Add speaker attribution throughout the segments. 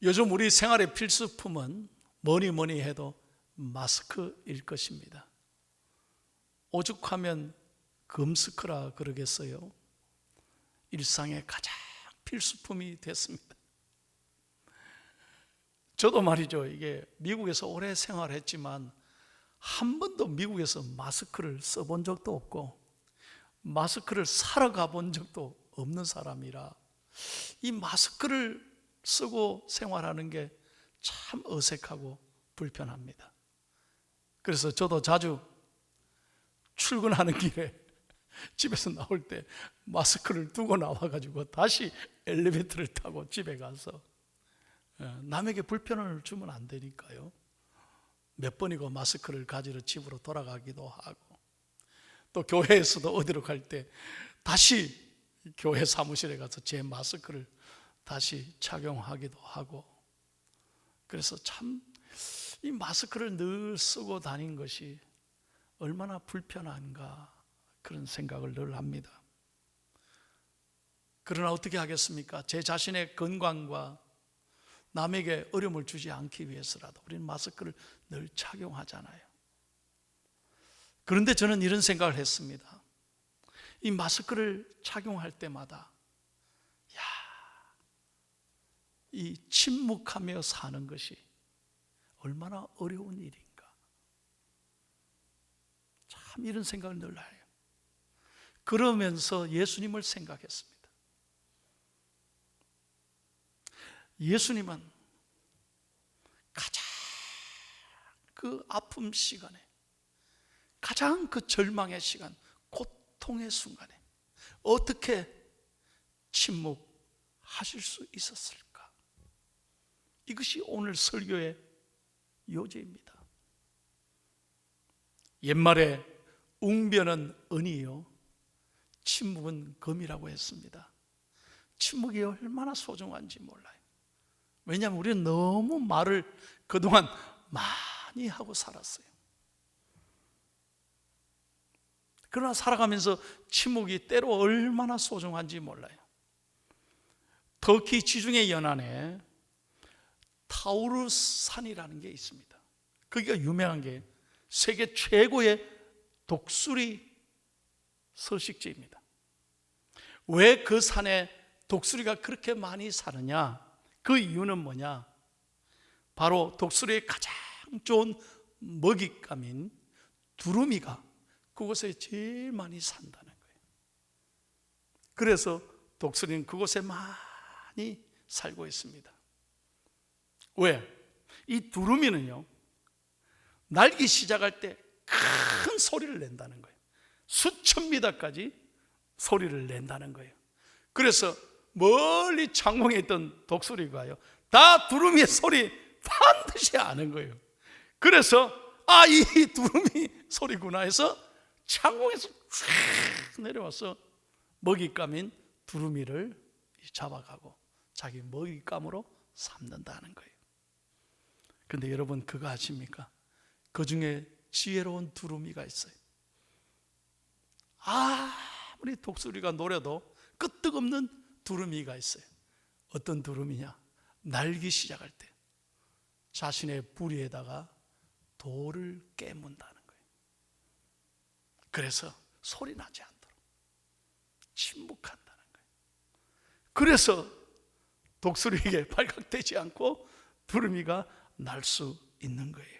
Speaker 1: 요즘 우리 생활의 필수품은 뭐니 해도 마스크일 것입니다. 오죽하면 금스크라 그러겠어요. 일상의 가장 필수품이 됐습니다. 저도 말이죠, 이게 미국에서 오래 생활했지만 한 번도 미국에서 마스크를 써본 적도 없고 마스크를 사러 가본 적도 없는 사람이라 이 마스크를 쓰고 생활하는 게 참 어색하고 불편합니다. 그래서 저도 자주 출근하는 길에 집에서 나올 때 마스크를 두고 나와가지고 다시 엘리베이터를 타고 집에 가서 남에게 불편을 주면 안 되니까요. 몇 번이고 마스크를 가지러 집으로 돌아가기도 하고 또 교회에서도 어디로 갈 때 다시 교회 사무실에 가서 제 마스크를 다시 착용하기도 하고 그래서 참 이 마스크를 늘 쓰고 다닌 것이 얼마나 불편한가 그런 생각을 늘 합니다. 그러나 어떻게 하겠습니까? 제 자신의 건강과 남에게 어려움을 주지 않기 위해서라도 우리는 마스크를 늘 착용하잖아요. 그런데 저는 이런 생각을 했습니다. 이 마스크를 착용할 때마다 이 침묵하며 사는 것이 얼마나 어려운 일인가. 참 이런 생각을 늘 해요. 그러면서 예수님을 생각했습니다. 예수님은 가장 그 아픔 시간에 가장 그 절망의 시간, 고통의 순간에 어떻게 침묵하실 수 있었을까? 이것이 오늘 설교의 요지입니다. 옛말에 웅변은 은이요 침묵은 금이라고 했습니다. 침묵이 얼마나 소중한지 몰라요. 왜냐하면 우리는 너무 말을 그동안 많이 하고 살았어요. 그러나 살아가면서 침묵이 때로 얼마나 소중한지 몰라요. 터키 지중해 연안에 타우루산이라는 게 있습니다. 거기가 유명한 게 세계 최고의 독수리 서식지입니다. 왜 그 산에 독수리가 그렇게 많이 사느냐? 그 이유는 뭐냐? 바로 독수리의 가장 좋은 먹잇감인 두루미가 그곳에 제일 많이 산다는 거예요. 그래서 독수리는 그곳에 많이 살고 있습니다. 왜? 이 두루미는요, 날기 시작할 때 큰 소리를 낸다는 거예요. 수천 미터까지 소리를 낸다는 거예요. 그래서 멀리 창공에 있던 독수리가요, 다 두루미의 소리 반드시 아는 거예요. 그래서 이 두루미 소리구나 해서 창공에서 쫙 내려와서 먹잇감인 두루미를 잡아가고 자기 먹잇감으로 삼는다는 거예요. 근데 여러분 그거 아십니까? 그 중에 지혜로운 두루미가 있어요. 아무리 독수리가 노려도 끄떡없는 두루미가 있어요. 어떤 두루미냐? 날기 시작할 때 자신의 부리에다가 돌을 깨문다는 거예요. 그래서 소리 나지 않도록 침묵한다는 거예요. 그래서 독수리에게 발각되지 않고 두루미가 날 수 있는 거예요.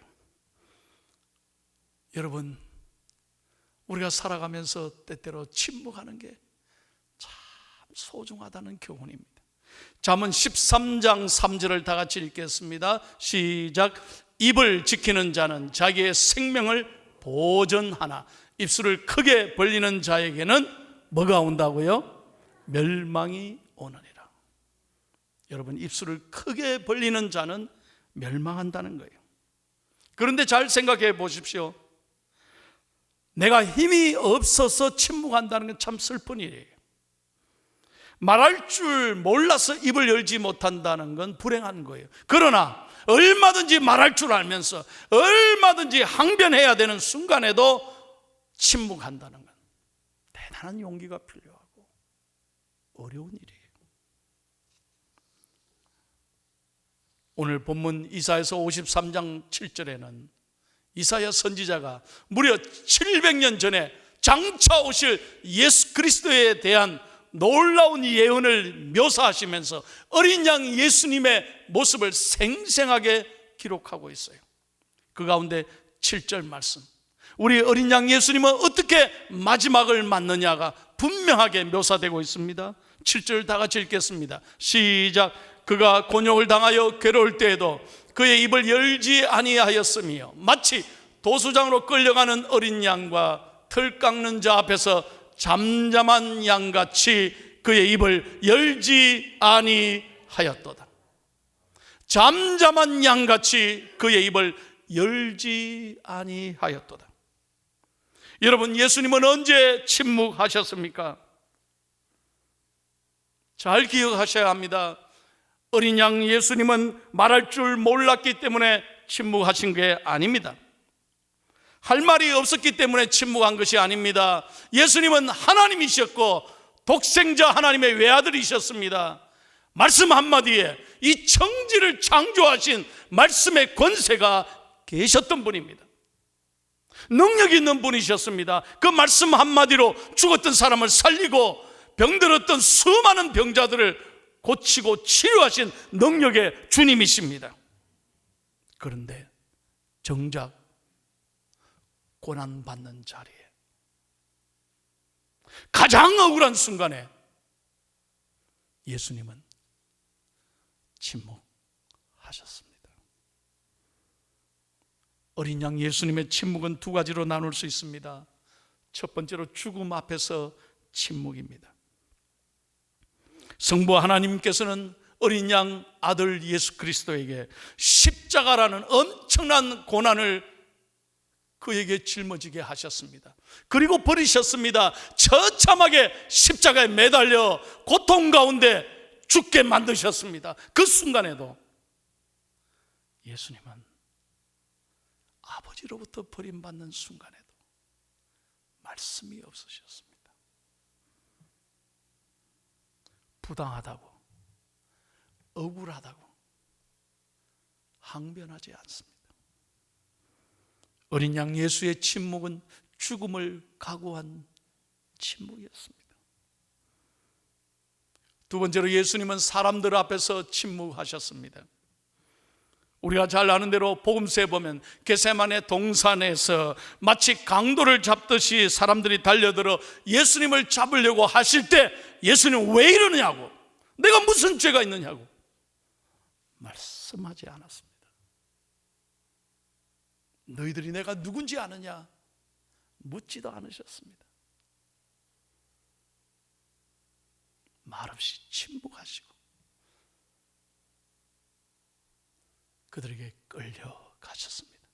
Speaker 1: 여러분, 우리가 살아가면서 때때로 침묵하는 게 참 소중하다는 교훈입니다. 잠언 13장 3절을 다 같이 읽겠습니다. 시작. 입을 지키는 자는 자기의 생명을 보전하나 입술을 크게 벌리는 자에게는 뭐가 온다고요? 멸망이 오느니라. 여러분, 입술을 크게 벌리는 자는 멸망한다는 거예요. 그런데 잘 생각해 보십시오. 내가 힘이 없어서 침묵한다는 건 참 슬픈 일이에요. 말할 줄 몰라서 입을 열지 못한다는 건 불행한 거예요. 그러나 얼마든지 말할 줄 알면서 얼마든지 항변해야 되는 순간에도 침묵한다는 건 대단한 용기가 필요하고 어려운 일이에요. 오늘 본문 이사야서 53장 7절에는 이사야 선지자가 무려 700년 전에 장차 오실 예수 그리스도에 대한 놀라운 예언을 묘사하시면서 어린 양 예수님의 모습을 생생하게 기록하고 있어요. 그 가운데 7절 말씀, 우리 어린 양 예수님은 어떻게 마지막을 맞느냐가 분명하게 묘사되고 있습니다. 7절 다 같이 읽겠습니다. 시작. 그가 곤욕을 당하여 괴로울 때에도 그의 입을 열지 아니하였으며 마치 도수장으로 끌려가는 어린 양과 털 깎는 자 앞에서 잠잠한 양같이 그의 입을 열지 아니하였도다. 잠잠한 양같이 그의 입을 열지 아니하였도다. 여러분, 예수님은 언제 침묵하셨습니까? 잘 기억하셔야 합니다. 어린 양 예수님은 말할 줄 몰랐기 때문에 침묵하신 게 아닙니다. 할 말이 없었기 때문에 침묵한 것이 아닙니다. 예수님은 하나님이셨고 독생자 하나님의 외아들이셨습니다. 말씀 한마디에 이 천지를 창조하신 말씀의 권세가 계셨던 분입니다. 능력 있는 분이셨습니다. 그 말씀 한마디로 죽었던 사람을 살리고 병들었던 수많은 병자들을 고치고 치료하신 능력의 주님이십니다. 그런데 정작 고난받는 자리에 가장 억울한 순간에 예수님은 침묵하셨습니다. 어린 양 예수님의 침묵은 두 가지로 나눌 수 있습니다. 첫 번째로 죽음 앞에서 침묵입니다. 성부 하나님께서는 어린 양 아들 예수 그리스도에게 십자가라는 엄청난 고난을 그에게 짊어지게 하셨습니다. 그리고 버리셨습니다. 처참하게 십자가에 매달려 고통 가운데 죽게 만드셨습니다. 그 순간에도 예수님은 아버지로부터 버림받는 순간에도 말씀이 없으셨습니다. 부당하다고, 억울하다고 항변하지 않습니다. 어린 양 예수의 침묵은 죽음을 각오한 침묵이었습니다. 두 번째로 예수님은 사람들 앞에서 침묵하셨습니다. 우리가 잘 아는 대로 복음서에 보면 겟세마네 동산에서 마치 강도를 잡듯이 사람들이 달려들어 예수님을 잡으려고 하실 때 예수님은 왜 이러느냐고, 내가 무슨 죄가 있느냐고 말씀하지 않았습니다. 너희들이 내가 누군지 아느냐 묻지도 않으셨습니다. 말없이 침묵하시고 그들에게 끌려가셨습니다.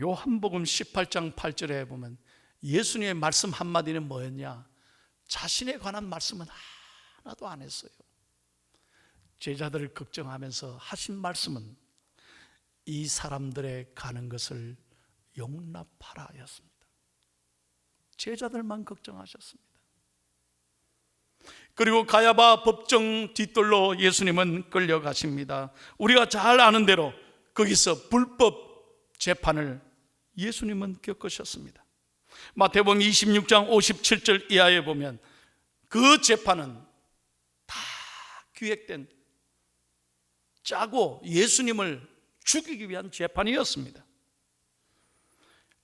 Speaker 1: 요한복음 18장 8절에 보면 예수님의 말씀 한마디는 뭐였냐? 자신에 관한 말씀은 하나도 안 했어요. 제자들을 걱정하면서 하신 말씀은 이 사람들의 가는 것을 용납하라 였습니다. 제자들만 걱정하셨습니다. 그리고 가야바 법정 뒷돌로 예수님은 끌려가십니다. 우리가 잘 아는 대로 거기서 불법 재판을 예수님은 겪으셨습니다. 마태복음 26장 57절 이하에 보면 그 재판은 다 기획된, 짜고 예수님을 죽이기 위한 재판이었습니다.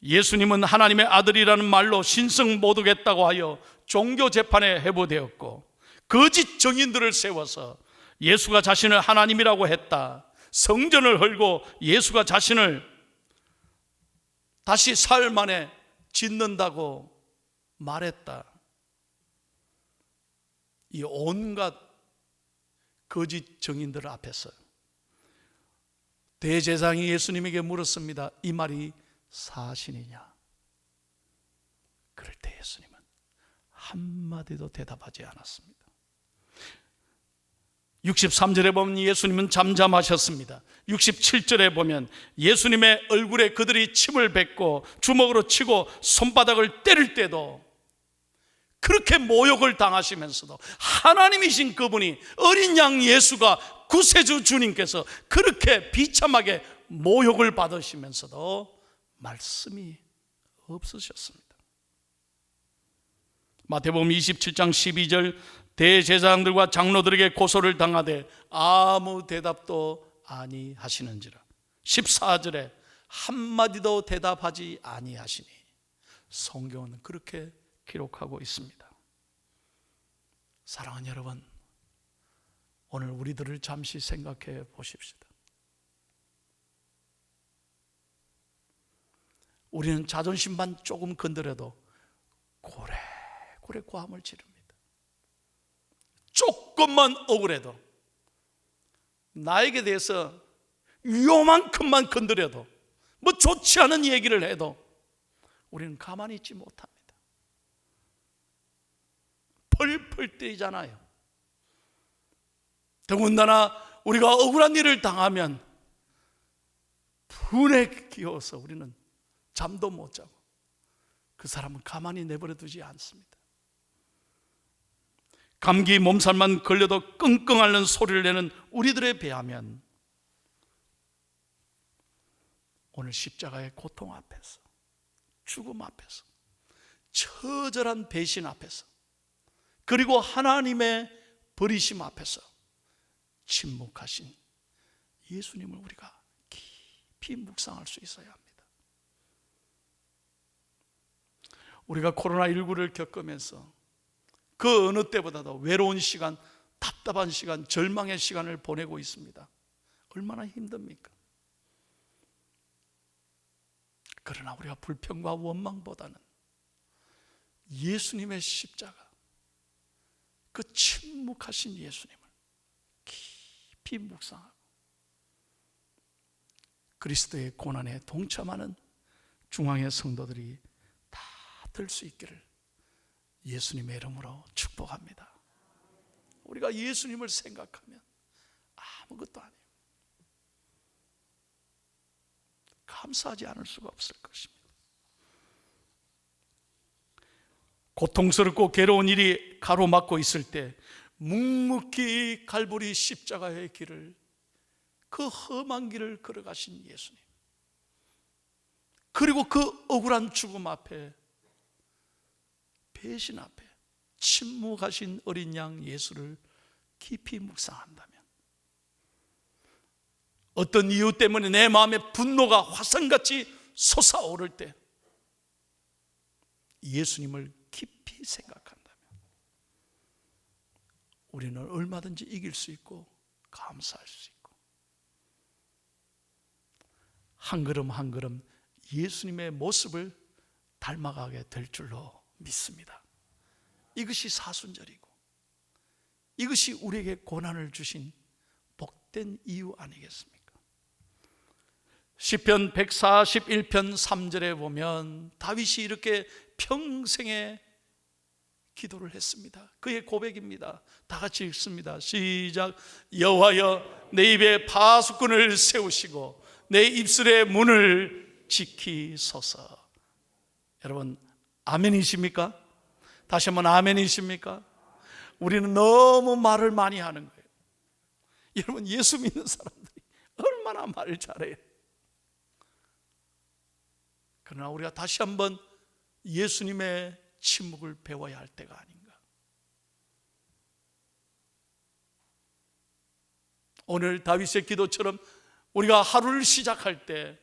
Speaker 1: 예수님은 하나님의 아들이라는 말로 신성 모독했다고 하여 종교 재판에 해부되었고 거짓 정인들을 세워서 예수가 자신을 하나님이라고 했다, 성전을 헐고 예수가 자신을 다시 사흘 만에 짓는다고 말했다. 이 온갖 거짓 정인들 앞에서 대제사장이 예수님에게 물었습니다. 이 말이 사실이냐? 그럴 때 예수님은 한마디도 대답하지 않았습니다. 63절에 보면 예수님은 잠잠하셨습니다. 67절에 보면 예수님의 얼굴에 그들이 침을 뱉고 주먹으로 치고 손바닥을 때릴 때도 그렇게 모욕을 당하시면서도 하나님이신 그분이, 어린 양 예수가, 구세주 주님께서 그렇게 비참하게 모욕을 받으시면서도 말씀이 없으셨습니다. 마태복음 27장 12절, 대제사장들과 장로들에게 고소를 당하되 아무 대답도 아니하시는지라. 14절에 한마디도 대답하지 아니하시니. 성경은 그렇게 기록하고 있습니다. 사랑하는 여러분, 오늘 우리들을 잠시 생각해 보십시다. 우리는 자존심만 조금 건드려도 고래고래 고함을 지릅니다. 조금만 억울해도, 나에게 대해서 요만큼만 건드려도, 뭐 좋지 않은 얘기를 해도 우리는 가만히 있지 못합니다. 펄펄 뛰잖아요. 더군다나 우리가 억울한 일을 당하면 분에 기어서 우리는 잠도 못 자고 그 사람은 가만히 내버려 두지 않습니다. 감기 몸살만 걸려도 끙끙 앓는 소리를 내는 우리들에 비하면 오늘 십자가의 고통 앞에서, 죽음 앞에서, 처절한 배신 앞에서, 그리고 하나님의 버리심 앞에서 침묵하신 예수님을 우리가 깊이 묵상할 수 있어야 합니다. 우리가 코로나19를 겪으면서 그 어느 때보다도 외로운 시간, 답답한 시간, 절망의 시간을 보내고 있습니다. 얼마나 힘듭니까? 그러나 우리가 불평과 원망보다는 예수님의 십자가, 그 침묵하신 예수님을 깊이 묵상하고 그리스도의 고난에 동참하는 중앙의 성도들이 다 될 수 있기를 예수님의 이름으로 축복합니다. 우리가 예수님을 생각하면 아무것도 아니에요. 감사하지 않을 수가 없을 것입니다. 고통스럽고 괴로운 일이 가로막고 있을 때 묵묵히 갈보리 십자가의 길을, 그 험한 길을 걸어가신 예수님, 그리고 그 억울한 죽음 앞에, 배신 앞에 침묵하신 어린 양 예수를 깊이 묵상한다면, 어떤 이유 때문에 내 마음에 분노가 화산같이 솟아오를 때 예수님을 깊이 생각한다면 우리는 얼마든지 이길 수 있고 감사할 수 있고, 한 걸음 한 걸음 예수님의 모습을 닮아가게 될 줄로 믿습니다. 이것이 사순절이고 이것이 우리에게 고난을 주신 복된 이유 아니겠습니까? 시편 141편 3절에 보면 다윗이 이렇게 평생의 기도를 했습니다. 그의 고백입니다. 다 같이 읽습니다. 시작. 여호와여, 내 입에 파수꾼을 세우시고 내 입술의 문을 지키소서. 여러분, 아멘이십니까? 다시 한번 아멘이십니까? 우리는 너무 말을 많이 하는 거예요. 여러분, 예수 믿는 사람들이 얼마나 말을 잘해요. 그러나 우리가 다시 한번 예수님의 침묵을 배워야 할 때가 아닌가. 오늘 다윗의 기도처럼 우리가 하루를 시작할 때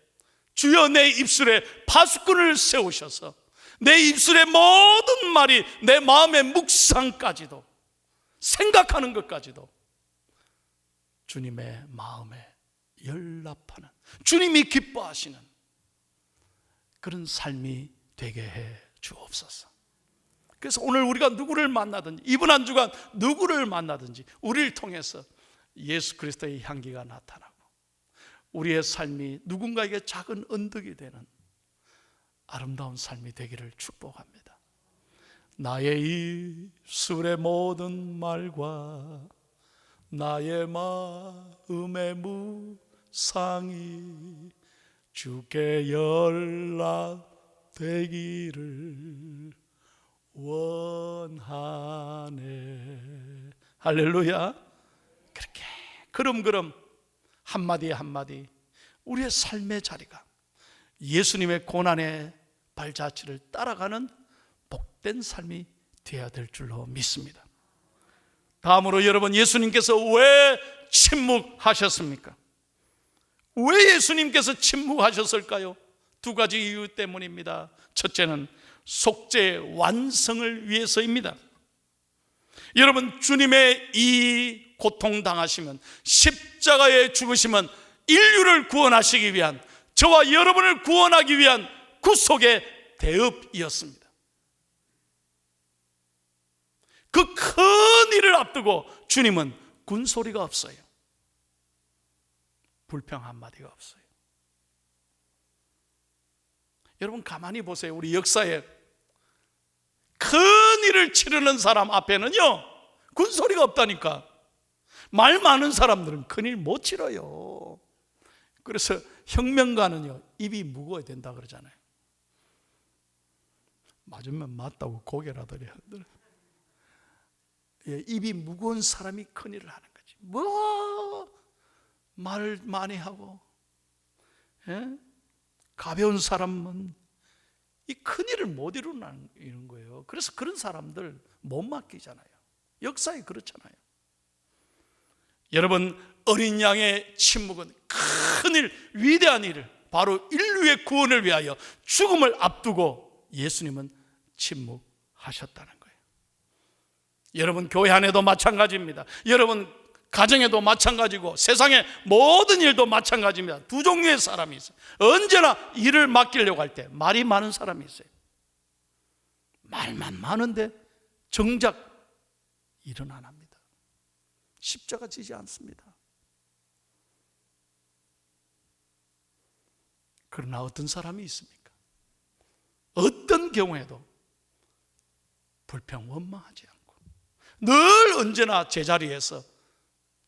Speaker 1: 주여 내 입술에 파수꾼을 세우셔서 내 입술의 모든 말이, 내 마음의 묵상까지도, 생각하는 것까지도 주님의 마음에 열납하는, 주님이 기뻐하시는 그런 삶이 되게 해 주옵소서. 그래서 오늘 우리가 누구를 만나든지, 이번 한 주간 누구를 만나든지 우리를 통해서 예수 그리스도의 향기가 나타나고 우리의 삶이 누군가에게 작은 언덕이 되는 아름다운 삶이 되기를 축복합니다. 나의 입술의 모든 말과 나의 마음의 묵상이 주께 연락되기를 원하네. 할렐루야. 그렇게 걸음걸음 한마디 한마디 우리의 삶의 자리가 예수님의 고난의 발자취를 따라가는 복된 삶이 되어야 될 줄로 믿습니다. 다음으로 여러분, 예수님께서 왜 침묵하셨습니까? 왜 예수님께서 침묵하셨을까요? 두 가지 이유 때문입니다. 첫째는 속죄 완성을 위해서입니다. 여러분, 주님의 이 고통당하시면, 십자가에 죽으시면 인류를 구원하시기 위한, 저와 여러분을 구원하기 위한 구속의 대업이었습니다. 그 큰 일을 앞두고 주님은 군소리가 없어요. 불평 한마디가 없어요. 여러분 가만히 보세요. 우리 역사에 큰 일을 치르는 사람 앞에는요 군소리가 없다니까. 말 많은 사람들은 큰일 못 치러요. 그래서 혁명가는요 입이 무거워야 된다 그러잖아요. 맞으면 맞다고 고개라도 해야 돼. 입이 무거운 사람이 큰일을 하는 거지. 뭐 말을 많이 하고 가벼운 사람은 이 큰일을 못 이루는 거예요. 그래서 그런 사람들 못 맡기잖아요. 역사에 그렇잖아요. 여러분, 어린 양의 침묵은 큰일, 위대한 일을, 바로 인류의 구원을 위하여 죽음을 앞두고 예수님은 침묵하셨다는 거예요. 여러분, 교회 안에도 마찬가지입니다. 여러분 가정에도 마찬가지고 세상의 모든 일도 마찬가지입니다. 두 종류의 사람이 있어요. 언제나 일을 맡기려고 할 때 말이 많은 사람이 있어요. 말만 많은데 정작 일은 안 합니다. 십자가 지지 않습니다. 그러나 어떤 사람이 있습니까? 어떤 경우에도 불평 원망하지 않고 늘 언제나 제자리에서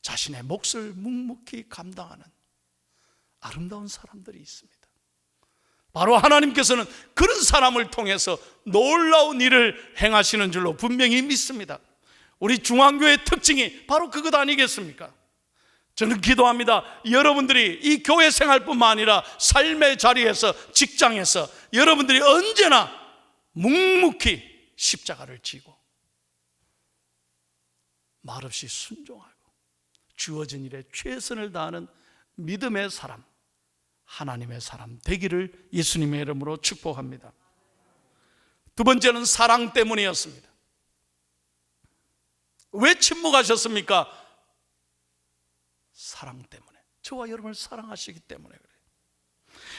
Speaker 1: 자신의 몫을 묵묵히 감당하는 아름다운 사람들이 있습니다. 바로 하나님께서는 그런 사람을 통해서 놀라운 일을 행하시는 줄로 분명히 믿습니다. 우리 중앙교회의 특징이 바로 그것 아니겠습니까? 저는 기도합니다. 여러분들이 이 교회 생활뿐만 아니라 삶의 자리에서, 직장에서 여러분들이 언제나 묵묵히 십자가를 지고 말없이 순종하고 주어진 일에 최선을 다하는 믿음의 사람, 하나님의 사람 되기를 예수님의 이름으로 축복합니다. 두 번째는 사랑 때문이었습니다. 왜 침묵하셨습니까? 사랑 때문에. 저와 여러분을 사랑하시기 때문에 그래요.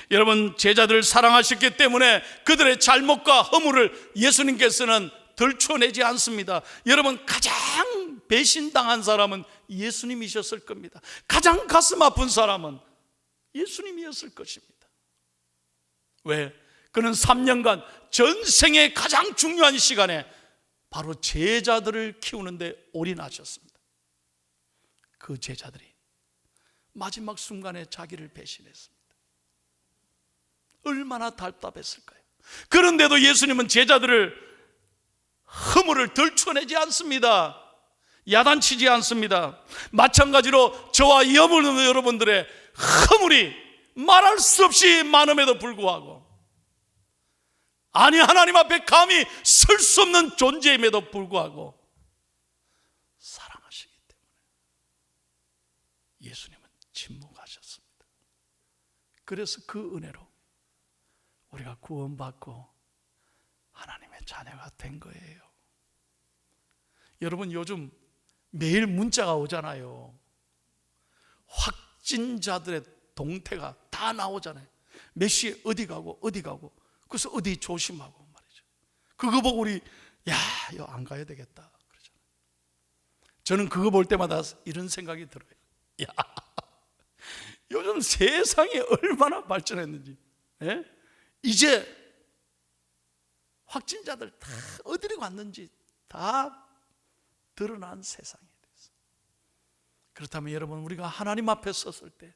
Speaker 1: 여러분, 제자들을 사랑하셨기 때문에 그들의 잘못과 허물을 예수님께서는 덜쳐내지 않습니다. 여러분, 가장 배신당한 사람은 예수님이셨을 겁니다. 가장 가슴 아픈 사람은 예수님이었을 것입니다. 왜? 그는 3년간 전생의 가장 중요한 시간에 바로 제자들을 키우는데 올인하셨습니다. 그 제자들이 마지막 순간에 자기를 배신했습니다. 얼마나 답답했을까요? 그런데도 예수님은 제자들을 허물을 덜쳐내지 않습니다. 야단치지 않습니다. 마찬가지로 저와 여러분들의 허물이 말할 수 없이 많음에도 불구하고, 아니 하나님 앞에 감히 설 수 없는 존재임에도 불구하고 사랑하시기 때문에 예수님은 침묵하셨습니다. 그래서 그 은혜로 우리가 구원받고 하나님의 자녀가 된 거예요. 여러분, 요즘 매일 문자가 오잖아요. 확진자들의 동태가 다 나오잖아요. 몇 시에 어디 가고 어디 가고, 그래서 어디 조심하고 말이죠. 그거 보고 우리 이거 안 가야 되겠다 그러잖아요. 저는 그거 볼 때마다 이런 생각이 들어요. 요즘 세상이 얼마나 발전했는지. 이제 확진자들 다 어디로 갔는지 다 드러난 세상이 됐어요. 그렇다면 여러분, 우리가 하나님 앞에 섰을 때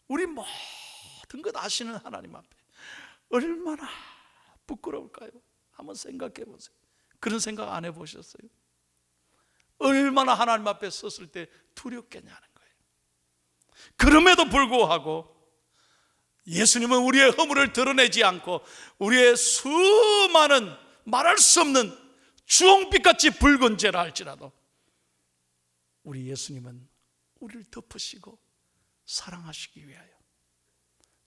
Speaker 1: 우리 모든 것 아시는 하나님 앞에 얼마나 부끄러울까요? 한번 생각해 보세요. 그런 생각 안 해보셨어요? 얼마나 하나님 앞에 섰을 때 두렵겠냐는 거예요. 그럼에도 불구하고 예수님은 우리의 허물을 드러내지 않고 우리의 수많은 말할 수 없는 주홍빛같이 붉은 죄라 할지라도 우리 예수님은 우리를 덮으시고 사랑하시기 위하여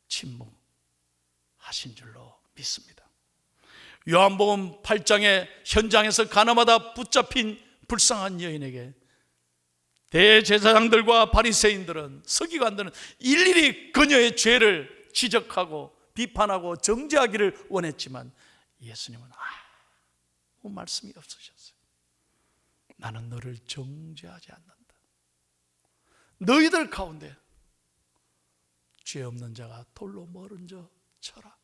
Speaker 1: 침묵하신 줄로 믿습니다. 요한복음 8장의 현장에서 가나마다 붙잡힌 불쌍한 여인에게 대제사장들과 바리새인들은, 서기관들은 일일이 그녀의 죄를 지적하고 비판하고 정죄하기를 원했지만 예수님은 아무 말씀이 없으셨어요. 나는 너를 정죄하지 않는다. 너희들 가운데 죄 없는 자가 돌로 멀은저 쳐라.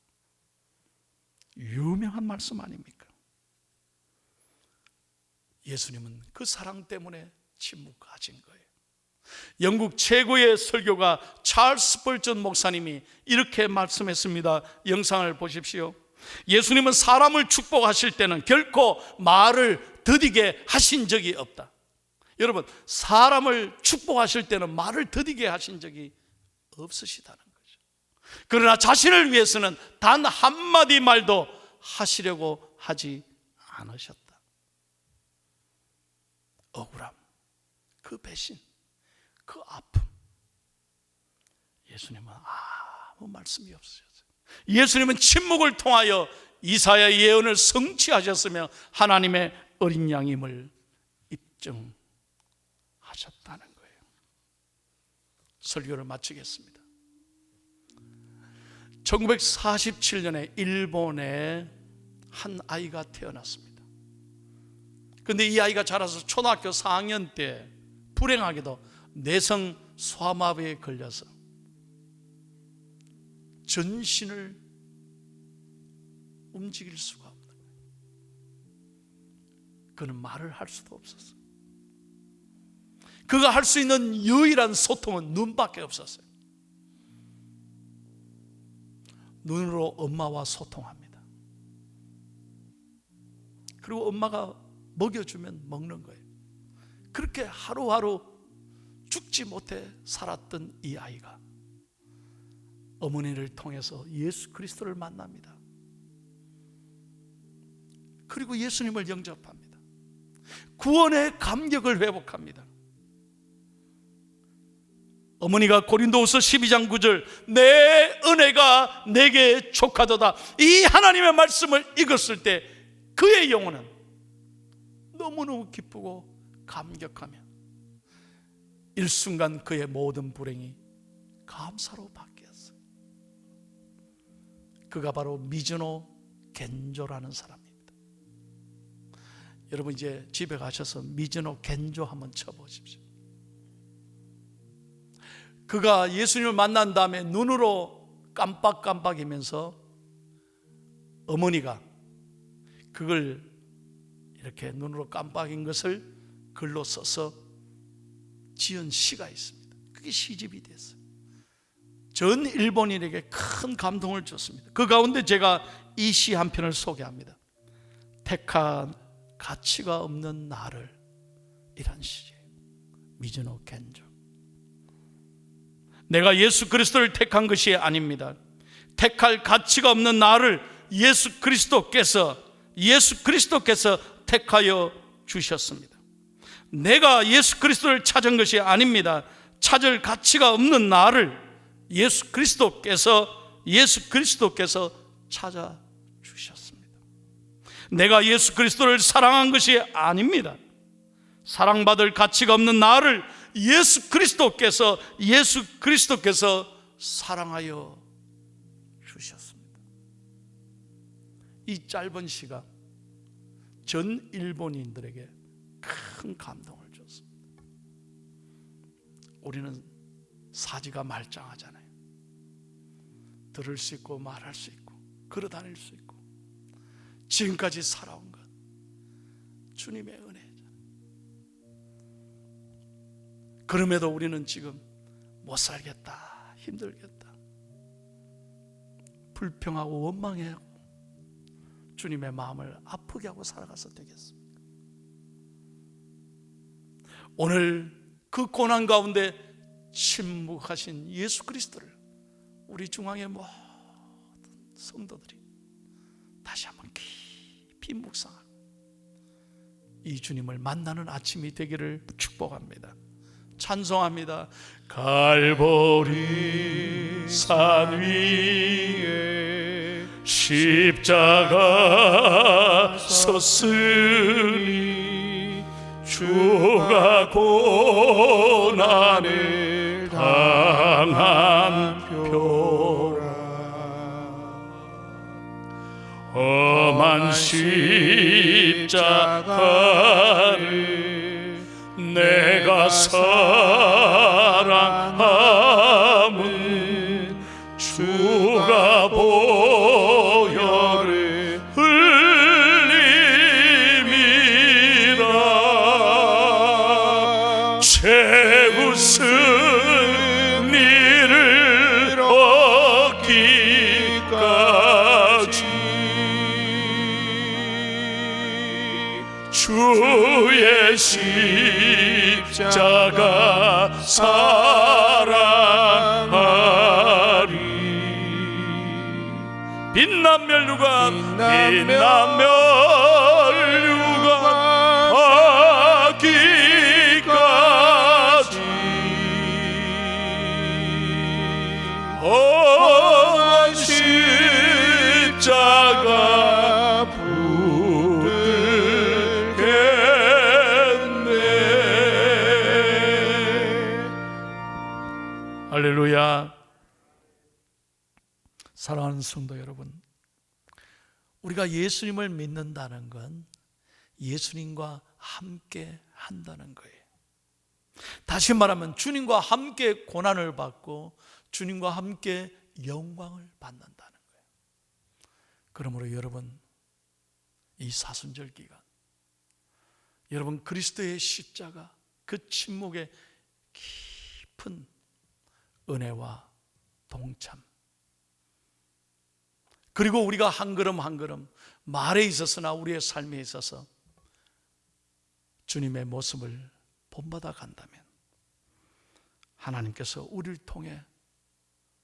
Speaker 1: 유명한 말씀 아닙니까? 예수님은 그 사랑 때문에 침묵하신 거예요. 영국 최고의 설교가 찰스 벌전 목사님이 이렇게 말씀했습니다. 영상을 보십시오. 예수님은 사람을 축복하실 때는 결코 말을 더디게 하신 적이 없다. 여러분, 사람을 축복하실 때는 말을 더디게 하신 적이 없으시다는 거죠. 그러나 자신을 위해서는 단 한마디 말도 하시려고 하지 않으셨다. 억울함, 그 배신, 그 아픔, 예수님은 아무 말씀이 없으셨어요. 예수님은 침묵을 통하여 이사야의 예언을 성취하셨으며 하나님의 어린 양임을 입증하셨다는 거예요. 설교를 마치겠습니다. 1947년에 일본에 한 아이가 태어났습니다. 그런데 이 아이가 자라서 초등학교 4학년 때 불행하게도 내성 소아마비에 걸려서 전신을 움직일 수가 없는 거예요. 그는 말을 할 수도 없었어요. 그가 할 수 있는 유일한 소통은 눈밖에 없었어요. 눈으로 엄마와 소통합니다. 그리고 엄마가 먹여주면 먹는 거예요. 그렇게 하루하루 죽지 못해 살았던 이 아이가 어머니를 통해서 예수 그리스도를 만납니다. 그리고 예수님을 영접합니다. 구원의 감격을 회복합니다. 어머니가 고린도후서 12장 9절 내 은혜가 내게 족하도다, 이 하나님의 말씀을 읽었을 때 그의 영혼은 너무너무 기쁘고 감격하며 일순간 그의 모든 불행이 감사로 바뀌었어요. 그가 바로 미즈노 겐조라는 사람입니다. 여러분 이제 집에 가셔서 미즈노 겐조 한번 쳐보십시오. 그가 예수님을 만난 다음에 눈으로 깜빡깜빡이면서 어머니가 그걸 이렇게 눈으로 깜빡인 것을 글로 써서 지은 시가 있습니다. 그게 시집이 됐어요. 전 일본인에게 큰 감동을 줬습니다. 그 가운데 제가 이 시 한 편을 소개합니다. 택한 가치가 없는 나를, 이란 시예요. 미즈노 겐조. 내가 예수 그리스도를 택한 것이 아닙니다. 택할 가치가 없는 나를 예수 그리스도께서 택하여 주셨습니다. 내가 예수 그리스도를 찾은 것이 아닙니다. 찾을 가치가 없는 나를 예수 그리스도께서 찾아 주셨습니다. 내가 예수 그리스도를 사랑한 것이 아닙니다. 사랑받을 가치가 없는 나를 예수 그리스도께서 사랑하여 주셨습니다. 이 짧은 시가 전 일본인들에게 큰 감동을 줬습니다. 우리는 사지가 말짱하잖아요. 들을 수 있고 말할 수 있고 걸어 다닐 수 있고 지금까지 살아온 것 주님의 은혜잖아요. 그럼에도 우리는 지금 못 살겠다, 힘들겠다, 불평하고 원망해하고 주님의 마음을 아프게 하고 살아가서 되겠습니까? 오늘 그 고난 가운데 침묵하신 예수 그리스도를 우리 중앙의 모든 성도들이 다시 한번 깊이 묵상하고 이 주님을 만나는 아침이 되기를 축복합니다. 찬송합니다. 갈보리 산 위에 십자가 섰으니 주가 고난을 당한 표라. 험한 십자가를 내가 사랑함은 주가 보혈을 흘림이라. 최우승 이를 얻기까지 주의 십자가 사랑하리. 빛난 멸류관 하기까지 험한 십자가 할렐루야. 사랑하는 성도 여러분, 우리가 예수님을 믿는다는 건 예수님과 함께 한다는 거예요. 다시 말하면 주님과 함께 고난을 받고 주님과 함께 영광을 받는다는 거예요. 그러므로 여러분, 이 사순절 기간 여러분 그리스도의 십자가 그 침묵의 깊은 은혜와 동참, 그리고 우리가 한 걸음 한 걸음 말에 있어서나 우리의 삶에 있어서 주님의 모습을 본받아 간다면 하나님께서 우리를 통해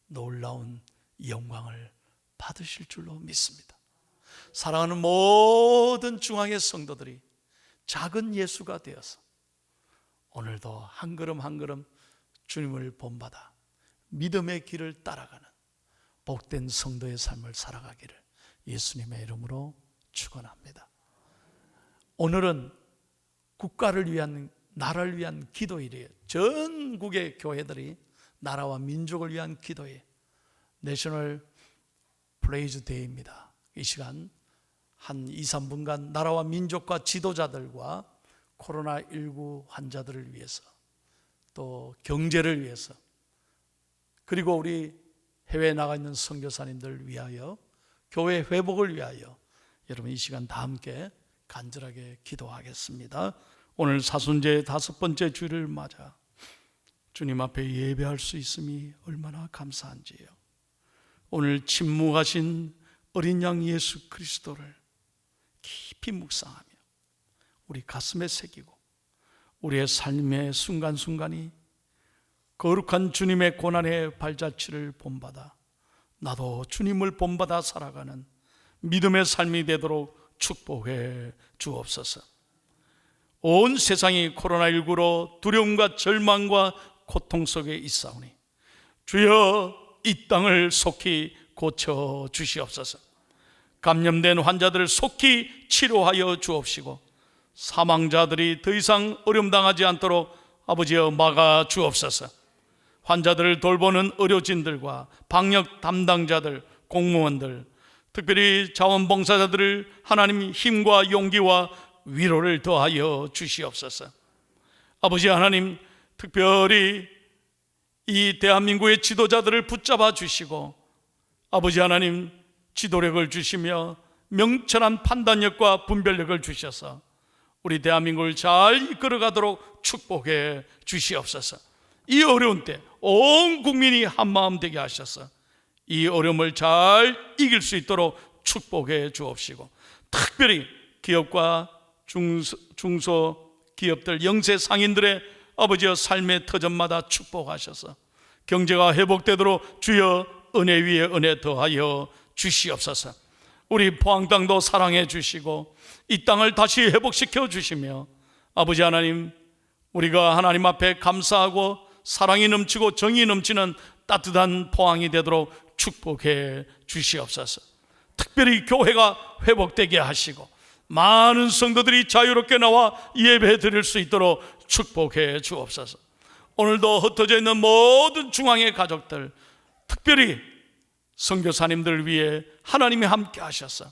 Speaker 1: 놀라운 영광을 받으실 줄로 믿습니다. 사랑하는 모든 중앙의 성도들이 작은 예수가 되어서 오늘도 한 걸음 한 걸음 주님을 본받아 믿음의 길을 따라가는 복된 성도의 삶을 살아가기를 예수님의 이름으로 축원합니다. 오늘은 국가를 위한, 나라를 위한 기도일이에요. 전국의 교회들이 나라와 민족을 위한 기도에 내셔널 프레이즈 데이입니다. 이 시간 한 2, 3분간 나라와 민족과 지도자들과 코로나19 환자들을 위해서, 또 경제를 위해서, 그리고 우리 해외에 나가 있는 선교사님들을 위하여, 교회 회복을 위하여 여러분 이 시간 다 함께 간절하게 기도하겠습니다. 오늘 사순节 5번째 주일을 맞아 주님 앞에 예배할 수 있음이 얼마나 감사한지요. 오늘 침묵하신 어린 양 예수 그리스도를 깊이 묵상하며 우리 가슴에 새기고 우리의 삶의 순간순간이 거룩한 주님의 고난의 발자취를 본받아 나도 주님을 본받아 살아가는 믿음의 삶이 되도록 축복해 주옵소서. 온 세상이 코로나19로 두려움과 절망과 고통 속에 있사오니 주여 이 땅을 속히 고쳐 주시옵소서. 감염된 환자들을 속히 치료하여 주옵시고 사망자들이 더 이상 어려움당하지 않도록 아버지여 막아 주옵소서. 환자들을 돌보는 의료진들과 방역 담당자들, 공무원들, 특별히 자원봉사자들을 하나님 힘과 용기와 위로를 더하여 주시옵소서. 아버지 하나님, 특별히 이 대한민국의 지도자들을 붙잡아 주시고 아버지 하나님 지도력을 주시며 명철한 판단력과 분별력을 주셔서 우리 대한민국을 잘 이끌어가도록 축복해 주시옵소서. 이 어려운 때 온 국민이 한마음 되게 하셔서 이 어려움을 잘 이길 수 있도록 축복해 주옵시고, 특별히 기업과 중소기업들, 영세 상인들의 아버지여 삶의 터전마다 축복하셔서 경제가 회복되도록 주여 은혜 위에 은혜 더하여 주시옵소서. 우리 포항 땅도 사랑해 주시고 이 땅을 다시 회복시켜 주시며, 아버지 하나님, 우리가 하나님 앞에 감사하고 사랑이 넘치고 정이 넘치는 따뜻한 포항이 되도록 축복해 주시옵소서. 특별히 교회가 회복되게 하시고 많은 성도들이 자유롭게 나와 예배 드릴 수 있도록 축복해 주옵소서. 오늘도 흩어져 있는 모든 중앙의 가족들, 특별히 선교사님들 위해 하나님이 함께 하셔서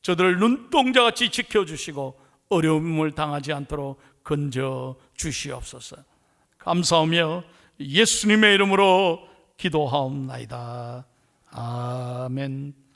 Speaker 1: 저들을 눈동자같이 지켜주시고 어려움을 당하지 않도록 건져 주시옵소서. 감사하며 예수님의 이름으로 기도하옵나이다. 아멘.